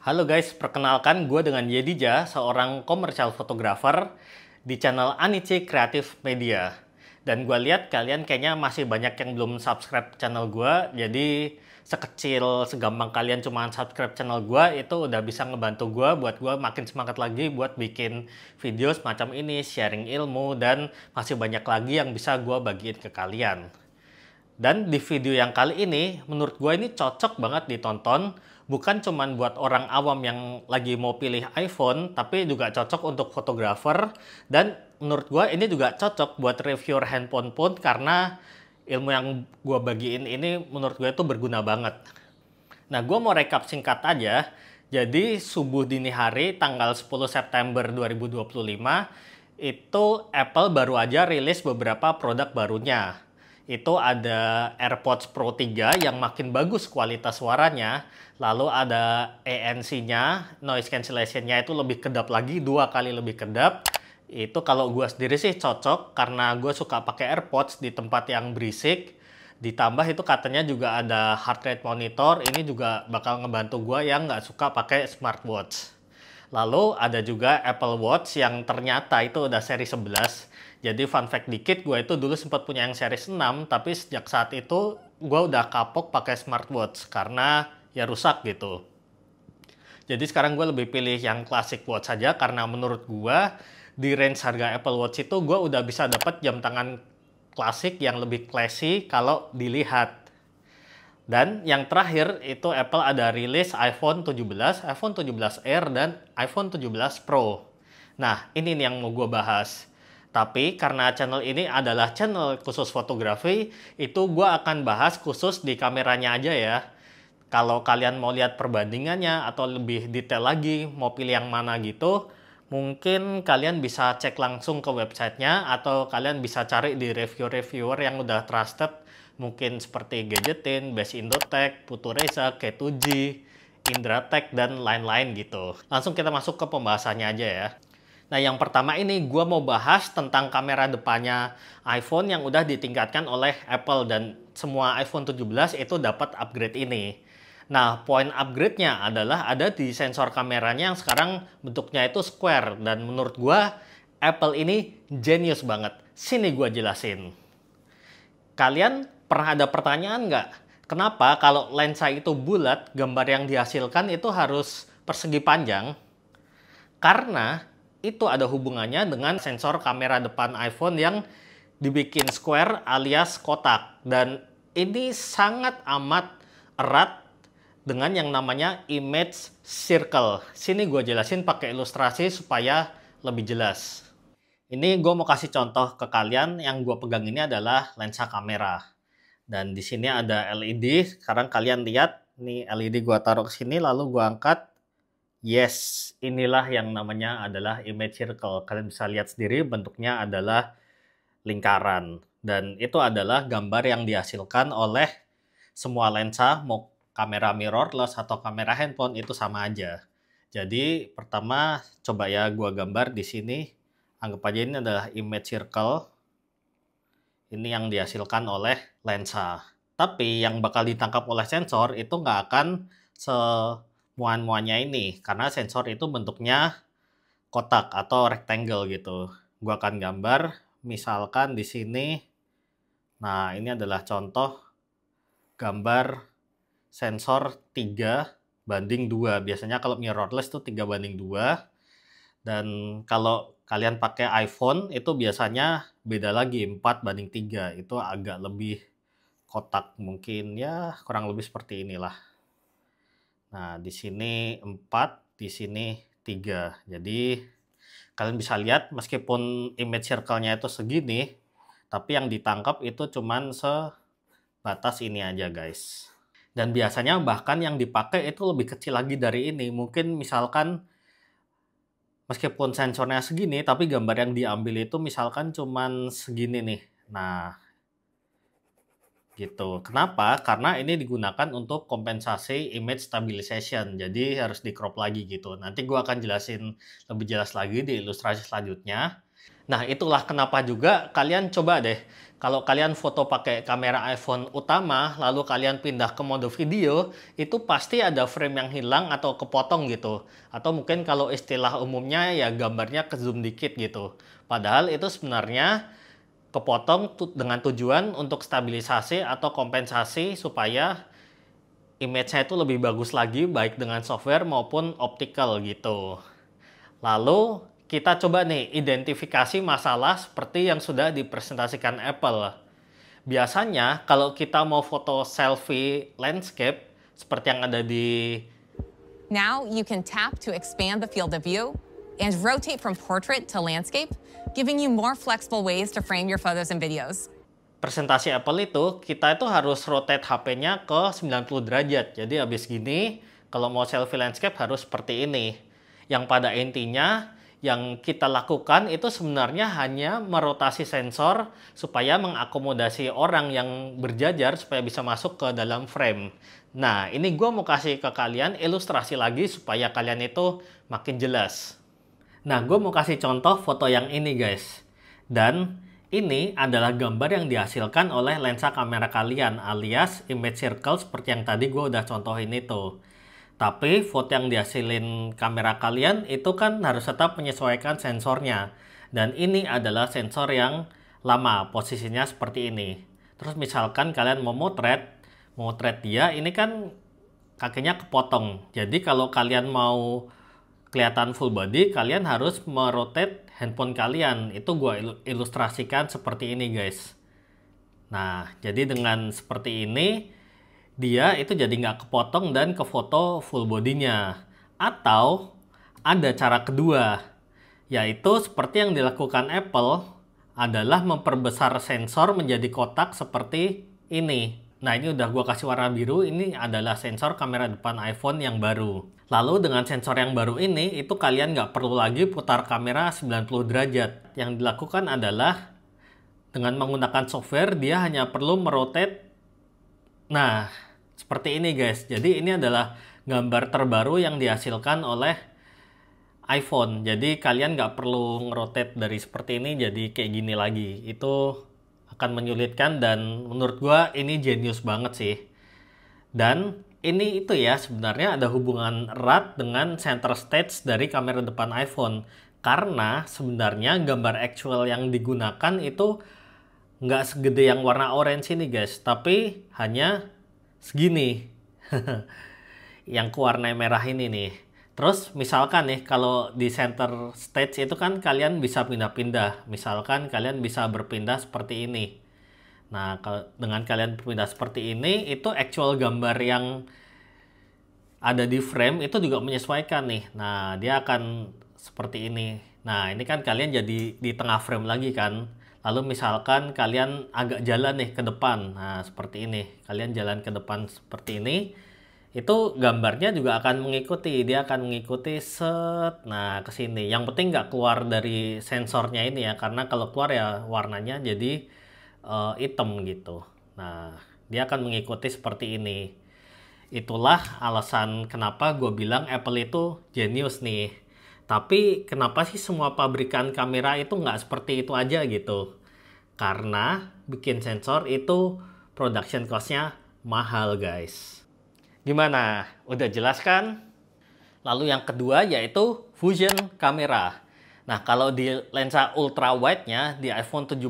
Halo guys, perkenalkan gue dengan Yedija, seorang commercial photographer di channel Anice Creative Media. Dan gue lihat kalian kayaknya masih banyak yang belum subscribe channel gue, jadi sekecil, segampang kalian cuma subscribe channel gue, itu udah bisa ngebantu gue buat gue makin semangat lagi buat bikin video semacam ini, sharing ilmu, dan masih banyak lagi yang bisa gue bagiin ke kalian. Dan di video yang kali ini, menurut gue ini cocok banget ditonton. Bukan cuman buat orang awam yang lagi mau pilih iPhone, tapi juga cocok untuk fotografer. Dan menurut gue ini juga cocok buat reviewer handphone pun, karena ilmu yang gue bagiin ini menurut gue itu berguna banget. Nah, gue mau rekap singkat aja. Jadi, subuh dini hari tanggal 10 September 2025, itu Apple baru aja rilis beberapa produk barunya. Itu ada AirPods Pro 3 yang makin bagus kualitas suaranya. Lalu ada ANC-nya, noise cancellation-nya itu lebih kedap lagi, 2 kali lebih kedap. Itu kalau gue sendiri sih cocok, karena gue suka pakai AirPods di tempat yang berisik. Ditambah itu katanya juga ada heart rate monitor, ini juga bakal ngebantu gue yang nggak suka pakai smartwatch. Lalu ada juga Apple Watch yang ternyata itu udah seri 11. Jadi fun fact dikit, gue itu dulu sempat punya yang seri 6, tapi sejak saat itu gue udah kapok pakai smartwatch karena ya rusak gitu. Jadi sekarang gue lebih pilih yang classic watch saja, karena menurut gue di range harga Apple Watch itu gue udah bisa dapat jam tangan klasik yang lebih classy kalau dilihat. Dan yang terakhir itu Apple ada rilis iPhone 17, iPhone 17 Air, dan iPhone 17 Pro. Nah, ini nih yang mau gue bahas. Tapi karena channel ini adalah channel khusus fotografi, itu gue akan bahas khusus di kameranya aja ya. Kalau kalian mau lihat perbandingannya atau lebih detail lagi, mau pilih yang mana gitu, mungkin kalian bisa cek langsung ke websitenya, atau kalian bisa cari di reviewer-reviewer yang udah trusted, mungkin seperti Gadgetin, Best Indotech, Putureza, K2G, Indratech, dan lain-lain gitu. Langsung kita masuk ke pembahasannya aja ya. Nah, yang pertama ini gue mau bahas tentang kamera depannya iPhone yang udah ditingkatkan oleh Apple, dan semua iPhone 17 itu dapat upgrade ini. Nah, poin upgrade-nya adalah ada di sensor kameranya yang sekarang bentuknya itu square, dan menurut gue Apple ini genius banget. Sini gue jelasin. Kalian pernah ada pertanyaan nggak? Kenapa kalau lensa itu bulat, gambar yang dihasilkan itu harus persegi panjang? Karena itu ada hubungannya dengan sensor kamera depan iPhone yang dibikin square alias kotak. Dan ini sangat amat erat dengan yang namanya image circle. Sini gue jelasin pakai ilustrasi supaya lebih jelas. Ini gue mau kasih contoh ke kalian. Yang gue pegang ini adalah lensa kamera. Dan di sini ada LED. Sekarang kalian lihat, nih LED gue taruh ke sini lalu gue angkat. Yes, inilah yang namanya adalah image circle. Kalian bisa lihat sendiri bentuknya adalah lingkaran. Dan itu adalah gambar yang dihasilkan oleh semua lensa, mau kamera mirrorless atau kamera handphone itu sama aja. Jadi pertama coba ya gua gambar di sini. Anggap aja ini adalah image circle. Ini yang dihasilkan oleh lensa. Tapi yang bakal ditangkap oleh sensor itu nggak akan semuanya ini, karena sensor itu bentuknya kotak atau rectangle gitu. Gua akan gambar, misalkan di sini. Nah, ini adalah contoh gambar sensor 3:2. Biasanya kalau mirrorless itu 3:2. Dan kalau kalian pakai iPhone itu biasanya beda lagi, 4:3. Itu agak lebih kotak, mungkin ya kurang lebih seperti inilah. Nah, di sini 4, di sini 3. Jadi kalian bisa lihat meskipun image circle-nya itu segini, tapi yang ditangkap itu cuman sebatas ini aja guys. Dan biasanya bahkan yang dipakai itu lebih kecil lagi dari ini. Mungkin misalkan meskipun sensornya segini, tapi gambar yang diambil itu misalkan cuman segini nih. Nah, gitu. Kenapa? Karena ini digunakan untuk kompensasi image stabilization. Jadi harus di crop lagi gitu. Nanti gue akan jelasin lebih jelas lagi di ilustrasi selanjutnya. Nah, itulah kenapa juga kalian coba deh, kalau kalian foto pakai kamera iPhone utama, lalu kalian pindah ke mode video, itu pasti ada frame yang hilang atau kepotong gitu. Atau mungkin kalau istilah umumnya ya gambarnya ke zoom dikit gitu. Padahal itu sebenarnya kepotong dengan tujuan untuk stabilisasi atau kompensasi supaya image-nya itu lebih bagus lagi baik dengan software maupun optical gitu. Lalu kita coba nih identifikasi masalah seperti yang sudah dipresentasikan Apple. Biasanya kalau kita mau foto selfie landscape seperti yang ada di Now you can tap to expand the field of view and rotate from portrait to landscape, giving you more flexible ways to frame your photos and videos. presentasi Apple itu, kita itu harus rotate HP-nya ke 90 derajat. Jadi habis gini, kalau mau selfie landscape harus seperti ini. Yang pada intinya, yang kita lakukan itu sebenarnya hanya merotasi sensor supaya mengakomodasi orang yang berjajar supaya bisa masuk ke dalam frame. Nah, ini gue mau kasih ke kalian ilustrasi lagi supaya kalian itu makin jelas. Nah, gue mau kasih contoh foto yang ini guys. Dan ini adalah gambar yang dihasilkan oleh lensa kamera kalian alias image circle seperti yang tadi gue udah contohin itu. Tapi foto yang dihasilin kamera kalian itu kan harus tetap menyesuaikan sensornya. Dan ini adalah sensor yang lama, posisinya seperti ini. Terus misalkan kalian mau motret dia, ini kan kakinya kepotong. Jadi kalau kalian mau kelihatan full body, kalian harus merotate handphone kalian. Itu gue ilustrasikan seperti ini guys. Nah, jadi dengan seperti ini, dia itu jadi nggak kepotong dan kefoto full bodinya. Atau ada cara kedua, yaitu seperti yang dilakukan Apple adalah memperbesar sensor menjadi kotak seperti ini. Nah, ini udah gue kasih warna biru, ini adalah sensor kamera depan iPhone yang baru. Lalu dengan sensor yang baru ini, itu kalian nggak perlu lagi putar kamera 90 derajat. Yang dilakukan adalah dengan menggunakan software, dia hanya perlu merotate. Nah, seperti ini guys. Jadi ini adalah gambar terbaru yang dihasilkan oleh iPhone. Jadi kalian nggak perlu ngerotate dari seperti ini jadi kayak gini lagi. Itu akan menyulitkan dan menurut gua ini jenius banget sih. Dan ini itu ya sebenarnya ada hubungan erat dengan center stage dari kamera depan iPhone. Karena sebenarnya gambar actual yang digunakan itu nggak segede yang warna orange ini guys. Tapi hanya segini. Yang warna merah ini nih. Terus misalkan nih kalau di center stage itu kan kalian bisa pindah-pindah. Misalkan kalian bisa berpindah seperti ini. Nah, dengan kalian berpindah seperti ini, itu actual gambar yang ada di frame itu juga menyesuaikan nih. Nah, dia akan seperti ini. Nah, ini kan kalian jadi di tengah frame lagi kan. Lalu misalkan kalian agak jalan nih ke depan. Nah, seperti ini. Kalian jalan ke depan seperti ini. Itu gambarnya juga akan mengikuti, dia akan mengikuti set, nah ke sini. Yang penting nggak keluar dari sensornya ini ya, karena kalau keluar ya warnanya jadi hitam gitu. Nah, dia akan mengikuti seperti ini. Itulah alasan kenapa gue bilang Apple itu jenius nih. Tapi kenapa sih semua pabrikan kamera itu nggak seperti itu aja gitu? Karena bikin sensor itu production cost-nya mahal guys. Gimana? Udah jelas kan? Lalu yang kedua yaitu fusion kamera. Nah, kalau di lensa ultra wide-nya di iPhone 17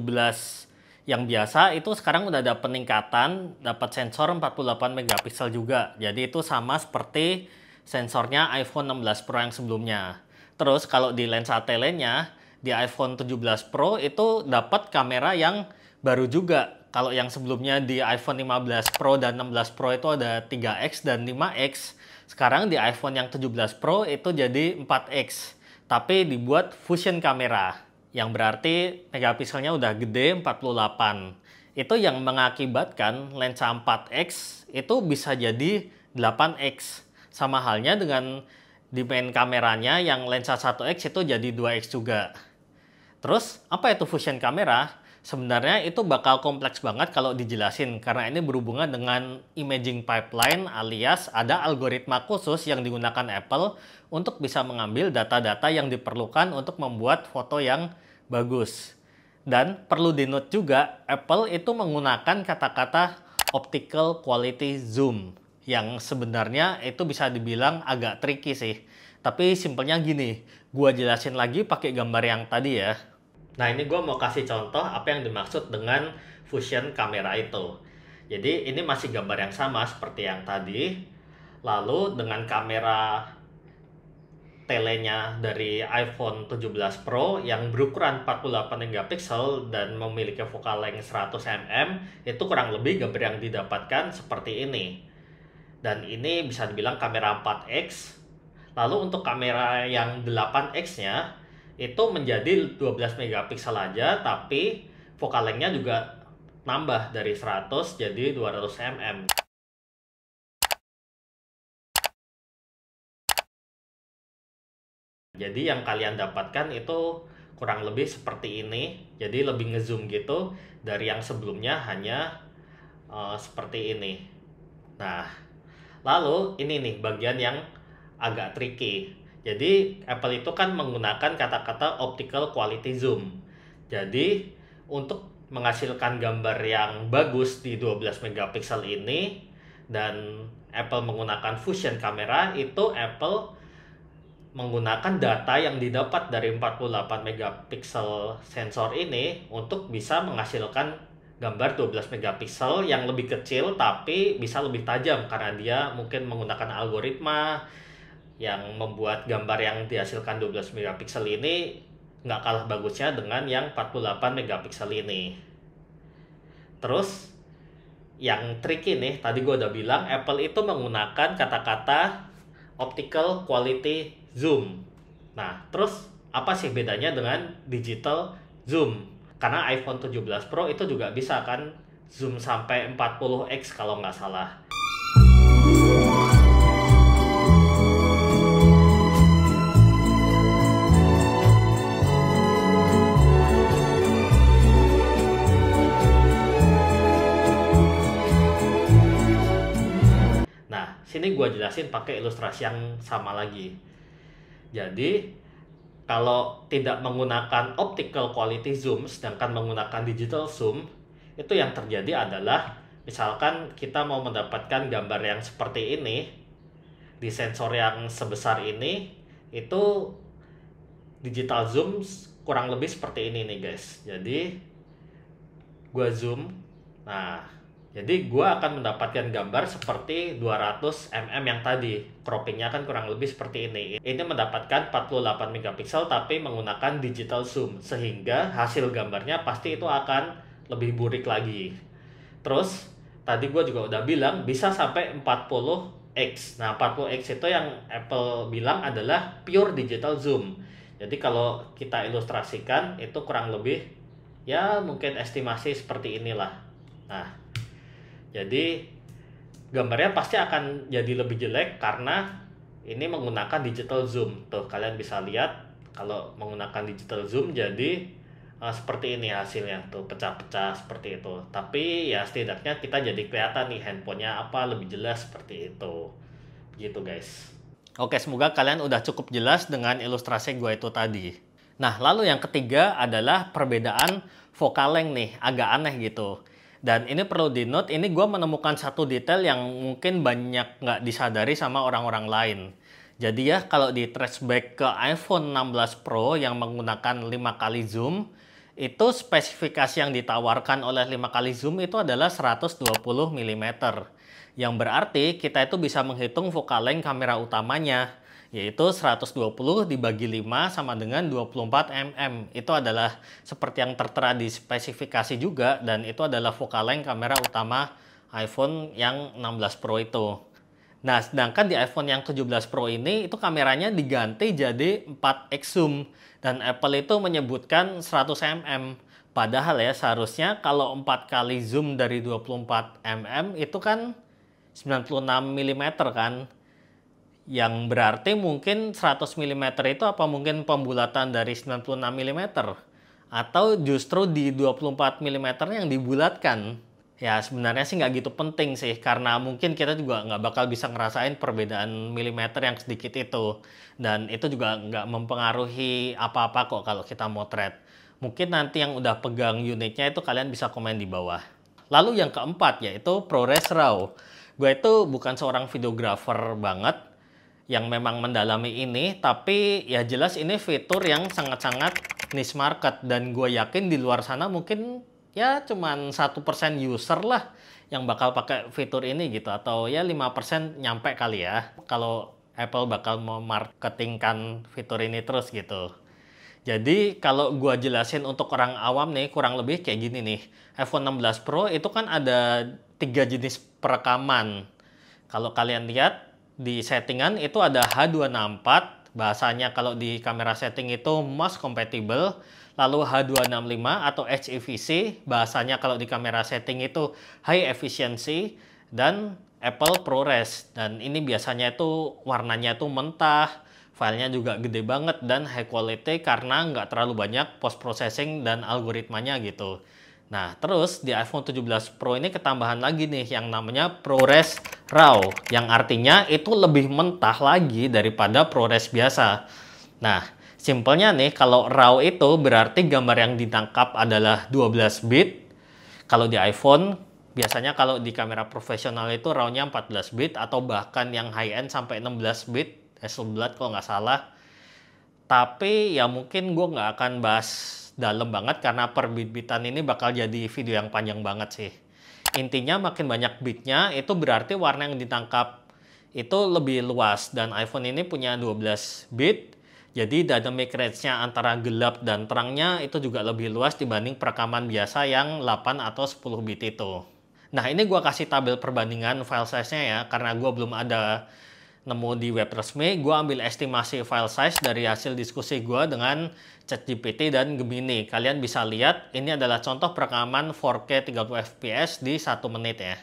yang biasa itu sekarang udah ada peningkatan, dapat sensor 48 megapiksel juga. Jadi itu sama seperti sensornya iPhone 16 Pro yang sebelumnya. Terus kalau di lensa telenya di iPhone 17 Pro itu dapat kamera yang baru juga. Kalau yang sebelumnya di iPhone 15 Pro dan 16 Pro itu ada 3X dan 5X. Sekarang di iPhone yang 17 Pro itu jadi 4X. Tapi dibuat fusion kamera. Yang berarti megapikselnya udah gede 48. Itu yang mengakibatkan lensa 4X itu bisa jadi 8X. Sama halnya dengan di main kameranya yang lensa 1X itu jadi 2X juga. Terus apa itu fusion kamera? Sebenarnya itu bakal kompleks banget kalau dijelasin karena ini berhubungan dengan imaging pipeline alias ada algoritma khusus yang digunakan Apple untuk bisa mengambil data-data yang diperlukan untuk membuat foto yang bagus. Dan perlu di-note juga, Apple itu menggunakan kata-kata optical quality zoom, yang sebenarnya itu bisa dibilang agak tricky sih. Tapi simpelnya gini, gua jelasin lagi pakai gambar yang tadi ya. Nah, ini gua mau kasih contoh apa yang dimaksud dengan fusion kamera itu. Jadi ini masih gambar yang sama seperti yang tadi. Lalu dengan kamera telenya dari iPhone 17 Pro yang berukuran 48 megapiksel dan memiliki focal length 100 mm, itu kurang lebih gambar yang didapatkan seperti ini. Dan ini bisa dibilang kamera 4x. Lalu untuk kamera yang 8x-nya itu menjadi 12 megapiksel aja, tapi focal length-nya juga nambah dari 100 jadi 200 mm. Jadi yang kalian dapatkan itu kurang lebih seperti ini. Jadi lebih ngezoom gitu dari yang sebelumnya hanya seperti ini. Nah, lalu ini nih bagian yang agak tricky. Jadi Apple itu kan menggunakan kata-kata optical quality zoom. Jadi untuk menghasilkan gambar yang bagus di 12 megapiksel ini dan Apple menggunakan fusion kamera, itu Apple menggunakan data yang didapat dari 48 megapiksel sensor ini untuk bisa menghasilkan gambar 12 megapiksel yang lebih kecil tapi bisa lebih tajam karena dia mungkin menggunakan algoritma yang membuat gambar yang dihasilkan 12 megapiksel ini nggak kalah bagusnya dengan yang 48 megapiksel ini. Terus yang tricky nih, tadi gue udah bilang Apple itu menggunakan kata-kata optical quality zoom. Nah, terus apa sih bedanya dengan digital zoom? Karena iPhone 17 Pro itu juga bisa kan zoom sampai 40x kalau nggak salah. Nah, sini gue jelasin pakai ilustrasi yang sama lagi. Jadi, kalau tidak menggunakan optical quality zoom, sedangkan menggunakan digital zoom, itu yang terjadi adalah, misalkan kita mau mendapatkan gambar yang seperti ini, di sensor yang sebesar ini, itu digital zoom kurang lebih seperti ini nih guys. Jadi, gua zoom, nah, jadi gua akan mendapatkan gambar seperti 200 mm yang tadi. Croppingnya kan kurang lebih seperti ini. Ini mendapatkan 48 megapiksel tapi menggunakan digital zoom. Sehingga hasil gambarnya pasti itu akan lebih burik lagi. Terus, tadi gua juga udah bilang bisa sampai 40x. Nah, 40x itu yang Apple bilang adalah pure digital zoom. Jadi kalau kita ilustrasikan itu kurang lebih ya mungkin estimasi seperti inilah. Nah, jadi gambarnya pasti akan jadi lebih jelek karena ini menggunakan digital zoom. Tuh kalian bisa lihat kalau menggunakan digital zoom jadi seperti ini hasilnya. Tuh pecah-pecah seperti itu. Tapi ya setidaknya kita jadi kelihatan nih handphonenya apa lebih jelas seperti itu. Gitu guys. Oke, semoga kalian udah cukup jelas dengan ilustrasi gue itu tadi. Nah, lalu yang ketiga adalah perbedaan focal length nih. Agak aneh gitu. Dan ini perlu di-note, ini gue menemukan satu detail yang mungkin banyak nggak disadari sama orang-orang lain. Jadi ya, kalau di traceback ke iPhone 16 Pro yang menggunakan 5 kali zoom, itu spesifikasi yang ditawarkan oleh 5 kali zoom itu adalah 120 mm. Yang berarti kita itu bisa menghitung focal length kamera utamanya, yaitu 120 dibagi 5 sama dengan 24 mm. Itu adalah seperti yang tertera di spesifikasi juga, dan itu adalah focal length kamera utama iPhone yang 16 Pro itu. Nah, sedangkan di iPhone yang 17 Pro ini, itu kameranya diganti jadi 4x zoom, dan Apple itu menyebutkan 100 mm. Padahal ya, seharusnya kalau 4 kali zoom dari 24 mm itu kan 96 mm kan. Yang berarti mungkin 100 mm itu apa mungkin pembulatan dari 96 mm? Atau justru di 24 mm yang dibulatkan? Ya sebenarnya sih nggak gitu penting sih, karena mungkin kita juga nggak bakal bisa ngerasain perbedaan milimeter yang sedikit itu. Dan itu juga nggak mempengaruhi apa-apa kok kalau kita motret. Mungkin nanti yang udah pegang unitnya itu kalian bisa komen di bawah. Lalu yang keempat yaitu ProRes RAW. Gue itu bukan seorang videographer banget yang memang mendalami ini, tapi ya jelas ini fitur yang sangat-sangat niche market, dan gue yakin di luar sana mungkin ya cuman 1% user lah yang bakal pakai fitur ini gitu, atau ya 5% nyampe kali ya kalau Apple bakal memarketingkan fitur ini terus gitu. Jadi kalau gua jelasin untuk orang awam nih, kurang lebih kayak gini nih. iPhone 16 Pro itu kan ada 3 jenis perekaman. Kalau kalian lihat di settingan itu ada H264, bahasanya kalau di kamera setting itu most compatible. Lalu H265 atau HEVC, bahasanya kalau di kamera setting itu high efficiency. Dan Apple ProRes, dan ini biasanya itu warnanya itu mentah, filenya juga gede banget dan high quality karena nggak terlalu banyak post processing dan algoritmanya gitu. Nah, terus di iPhone 17 Pro ini ketambahan lagi nih yang namanya ProRes RAW, yang artinya itu lebih mentah lagi daripada ProRes biasa. Nah, simpelnya nih, kalau RAW itu berarti gambar yang ditangkap adalah 12 bit. Kalau di iPhone, biasanya kalau di kamera profesional itu RAW-nya 14 bit atau bahkan yang high-end sampai 16 bit. Hasselblad kalau nggak salah. Tapi ya mungkin gue nggak akan bahas dalam banget karena per bit-bitan ini bakal jadi video yang panjang banget sih. Intinya makin banyak bitnya itu berarti warna yang ditangkap itu lebih luas, dan iPhone ini punya 12 bit. Jadi dynamic range-nya antara gelap dan terangnya itu juga lebih luas dibanding perekaman biasa yang 8 atau 10 bit itu. Nah, ini gue kasih tabel perbandingan file size-nya ya, karena gue belum ada nemu di web resmi. Gue ambil estimasi file size dari hasil diskusi gue dengan ChatGPT dan Gemini. Kalian bisa lihat ini adalah contoh perekaman 4K 30 fps di 1 menit ya.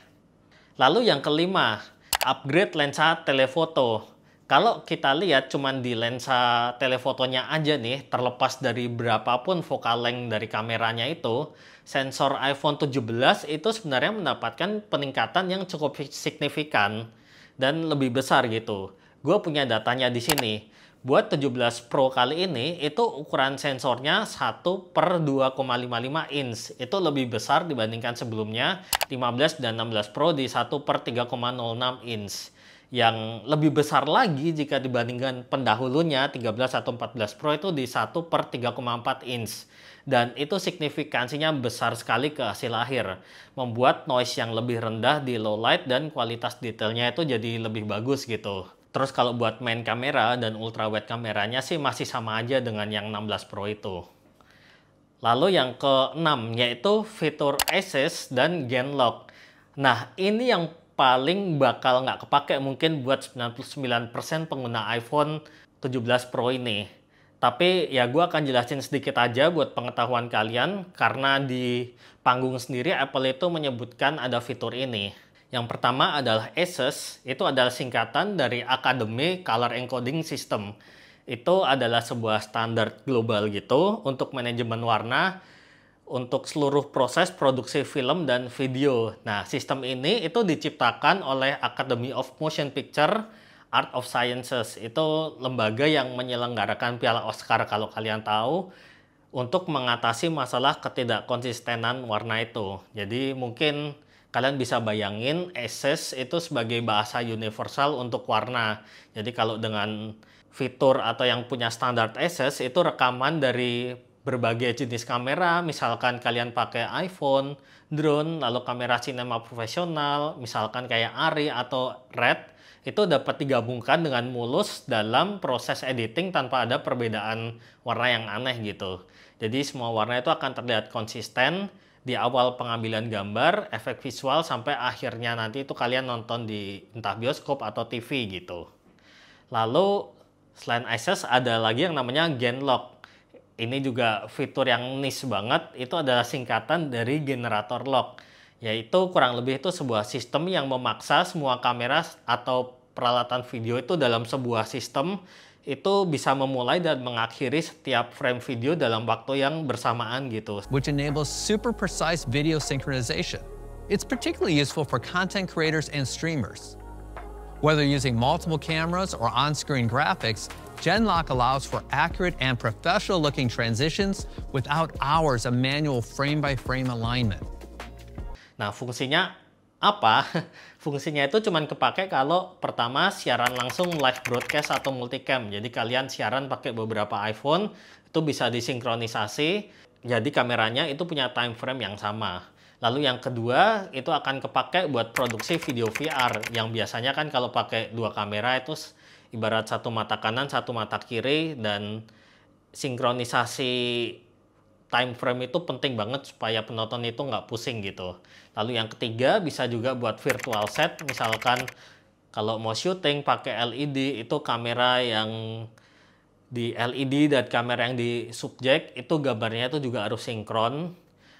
Lalu yang kelima, upgrade lensa telefoto. Kalau kita lihat cuman di lensa telefotonya aja nih, terlepas dari berapapun focal length dari kameranya itu, sensor iPhone 17 itu sebenarnya mendapatkan peningkatan yang cukup signifikan dan lebih besar gitu. Gue punya datanya di sini. Buat 17 Pro kali ini, itu ukuran sensornya 1/2,55 inch. Itu lebih besar dibandingkan sebelumnya, 15 dan 16 Pro di 1/3,06 inch. Yang lebih besar lagi jika dibandingkan pendahulunya, 13 atau 14 Pro itu di 1/3,4 inch. Dan itu signifikansinya besar sekali ke hasil akhir, membuat noise yang lebih rendah di low light dan kualitas detailnya itu jadi lebih bagus gitu. Terus kalau buat main kamera dan ultra wide kameranya sih masih sama aja dengan yang 16 Pro itu. Lalu yang keenam yaitu fitur Assist dan Gen Lock. Nah, ini yang paling bakal nggak kepake mungkin buat 99% pengguna iPhone 17 Pro ini. Tapi ya gue akan jelasin sedikit aja buat pengetahuan kalian, karena di panggung sendiri Apple itu menyebutkan ada fitur ini. Yang pertama adalah Assist, itu adalah singkatan dari Academy Color Encoding System. Itu adalah sebuah standar global gitu untuk manajemen warna untuk seluruh proses produksi film dan video. Nah, sistem ini itu diciptakan oleh Academy of Motion Picture Art of Sciences. Itu lembaga yang menyelenggarakan Piala Oscar kalau kalian tahu, untuk mengatasi masalah ketidakkonsistenan warna itu. Jadi mungkin kalian bisa bayangin Assist itu sebagai bahasa universal untuk warna. Jadi kalau dengan fitur atau yang punya standar Assist itu rekaman dari berbagai jenis kamera, misalkan kalian pakai iPhone, drone, lalu kamera sinema profesional, misalkan kayak ARRI atau RED, itu dapat digabungkan dengan mulus dalam proses editing tanpa ada perbedaan warna yang aneh gitu. Jadi semua warna itu akan terlihat konsisten di awal pengambilan gambar, efek visual, sampai akhirnya nanti itu kalian nonton di entah bioskop atau TV gitu. Lalu selain Assist ada lagi yang namanya Gen Lock. Ini juga fitur yang niche banget, itu adalah singkatan dari generator lock. Yaitu kurang lebih itu sebuah sistem yang memaksa semua kamera atau peralatan video itu dalam sebuah sistem itu bisa memulai dan mengakhiri setiap frame video dalam waktu yang bersamaan gitu. Which enables super precise video synchronization. It's particularly useful for content creators and streamers. Whether using multiple cameras or on-screen graphics, Genlock allows for accurate and professional-looking transitions without hours of manual frame-by-frame alignment. Nah, fungsinya apa? Fungsinya itu cuman kepake kalau pertama siaran langsung live broadcast atau multicam. Jadi kalian siaran pakai beberapa iPhone, itu bisa disinkronisasi. Jadi kameranya itu punya time frame yang sama. Lalu yang kedua, itu akan kepake buat produksi video VR. Yang biasanya kan kalau pakai dua kamera itu ibarat satu mata kanan, satu mata kiri, dan sinkronisasi time frame itu penting banget supaya penonton itu nggak pusing gitu. Lalu yang ketiga, bisa juga buat virtual set. Misalkan kalau mau syuting pakai LED, itu kamera yang di LED dan kamera yang di subjek, itu gambarnya itu juga harus sinkron.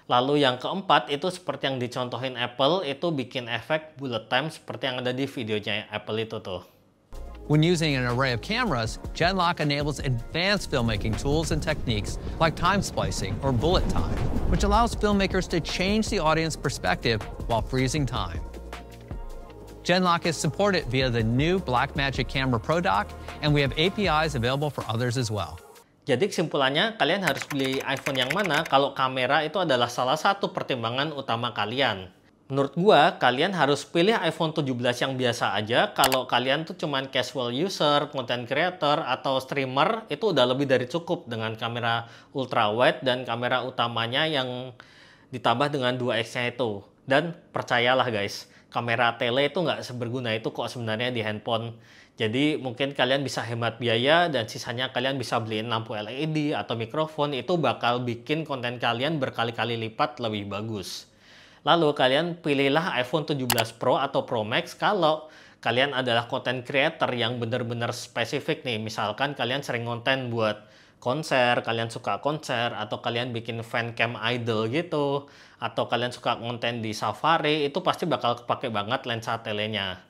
Lalu yang keempat, itu seperti yang dicontohin Apple, itu bikin efek bullet time seperti yang ada di videonya Apple itu tuh. When using an array of cameras, Genlock enables advanced filmmaking tools and techniques like time splicing or bullet time, which allows filmmakers to change the audience perspective while freezing time. Genlock is supported via the new Blackmagic Camera Pro Dock, and we have APIs available for others as well. Jadi kesimpulannya, kalian harus beli iPhone yang mana kalau kamera itu adalah salah satu pertimbangan utama kalian. Menurut gua, kalian harus pilih iPhone 17 yang biasa aja. Kalau kalian tuh cuman casual user, content creator, atau streamer, itu udah lebih dari cukup dengan kamera ultra wide dan kamera utamanya yang ditambah dengan 2x-nya itu. Dan percayalah guys, kamera tele itu nggak seberguna itu kok sebenarnya di handphone. Jadi mungkin kalian bisa hemat biaya dan sisanya kalian bisa beliin lampu LED atau mikrofon, itu bakal bikin konten kalian berkali-kali lipat lebih bagus. Lalu kalian pilihlah iPhone 17 Pro atau Pro Max kalau kalian adalah content creator yang benar-benar spesifik nih. Misalkan kalian sering konten buat konser, kalian suka konser, atau kalian bikin fancam idol gitu, atau kalian suka konten di Safari, itu pasti bakal kepake banget lensa telenya.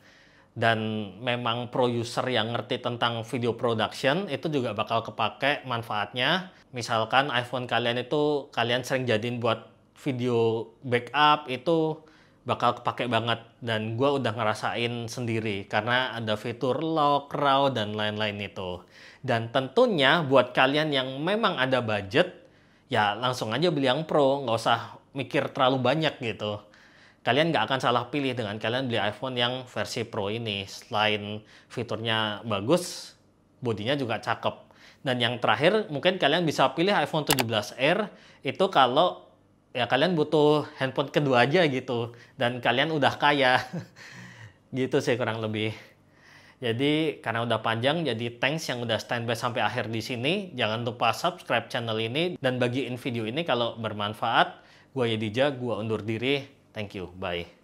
Dan memang pro user yang ngerti tentang video production itu juga bakal kepake manfaatnya. Misalkan iPhone kalian itu kalian sering jadiin buat video backup, itu bakal kepake banget. Dan gue udah ngerasain sendiri karena ada fitur lock, raw, dan lain-lain itu. Dan tentunya buat kalian yang memang ada budget, ya langsung aja beli yang pro, nggak usah mikir terlalu banyak gitu. Kalian nggak akan salah pilih dengan kalian beli iPhone yang versi Pro ini. Selain fiturnya bagus, bodinya juga cakep. Dan yang terakhir, mungkin kalian bisa pilih iPhone 17R, itu kalau ya kalian butuh handphone kedua aja gitu. Dan kalian udah kaya. Gitu sih kurang lebih. Jadi karena udah panjang, jadi thanks yang udah standby sampai akhir di sini. Jangan lupa subscribe channel ini dan bagiin video ini kalau bermanfaat. Gua Yedija, gua undur diri. Thank you. Bye.